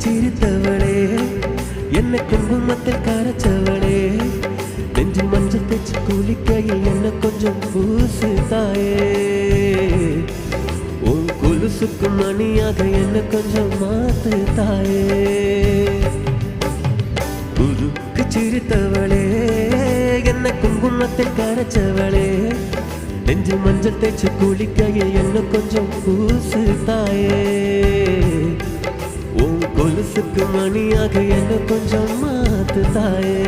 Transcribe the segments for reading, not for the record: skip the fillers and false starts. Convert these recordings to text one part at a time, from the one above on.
சிரித்தவளே என்ன குங்குமத்தில் கரைச்சவளே நெஞ்சில் மஞ்சள் தேய்ச்சி குளிக்கையில் என்ன கொஞ்சம் பூசு தாயே உன் கொலுசுக்கு மணியாக என்ன கொஞ்சம் மாத்து தாயே குறுக்கு சிரித்தவளே என்ன குங்குமத்தில் கரைச்சவளே நெஞ்சில் மஞ்சள் தேய்ச்சி குளிக்கையில் என்ன கொஞ்சம் பூசு தாயே உன் கொலுசுக்கு மணியாக என்ன கொஞ்சம் மாத்து தாயே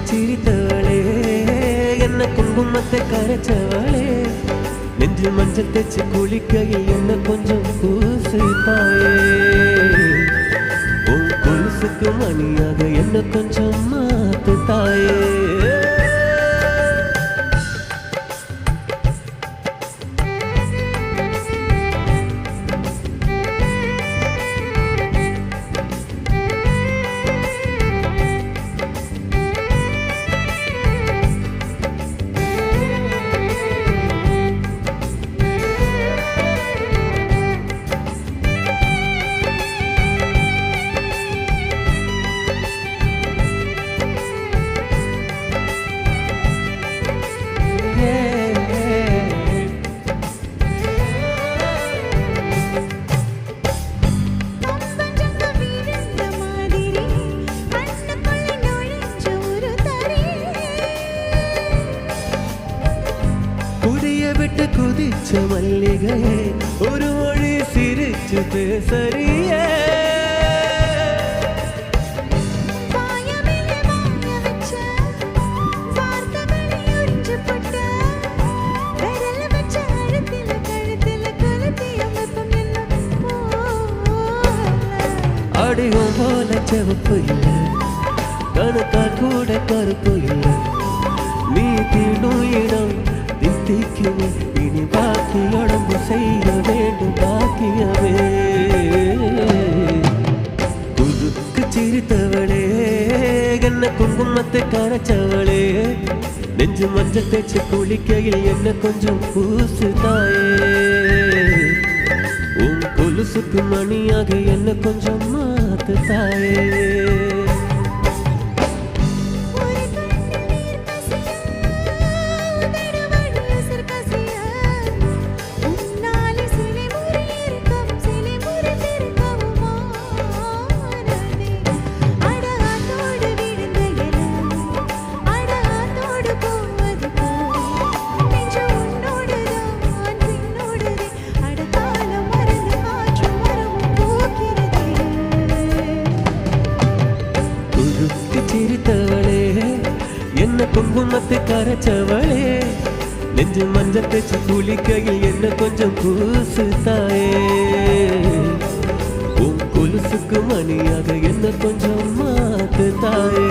சிரித்தவளே என்ன குங்குமத்தை கரைச்சவளே நெஞ்சில் மஞ்சள் தேய்ச்சி குளிக்கையில் என்ன கொஞ்சம் பூசு தாயே உன் கொலுசுக்கு மணியாக என்ன கொஞ்சம் மாத்து தாயே விட்டு குதிச்ச மல்லிகையே ஒரு மொழி சிரிச்சு பேசறியே அடியும் போல செவப்பு இல்லை கணக்கால் கூட கருப்பு இல்லை நீ தீண்டும் இடம் தித்திக்குமே இனி பாக்கி உடம்பு செய்ய வேண்டும் பாக்கியமே குறுக்கு சிரித்தவளே என்ன குங்குமத்தை கரைச்சவளே நெஞ்சு மஞ்சள் தேய்ச்சி குளிக்கையில் என்ன கொஞ்சம் பூசு தாயே உன் கொலுசுக்கு மணியாக என்ன கொஞ்சம் மாத்து தாயே சிரித்தவளே என்ன குங்குமத்தை கரைச்சவளே நெஞ்சு மஞ்சள் தேய்ச்சி குளிக்கையில் என்ன கொஞ்சம் பூசு தாயே உன் கொலுசுக்கு மணியாக என்ன கொஞ்சம் மாத்து தாயே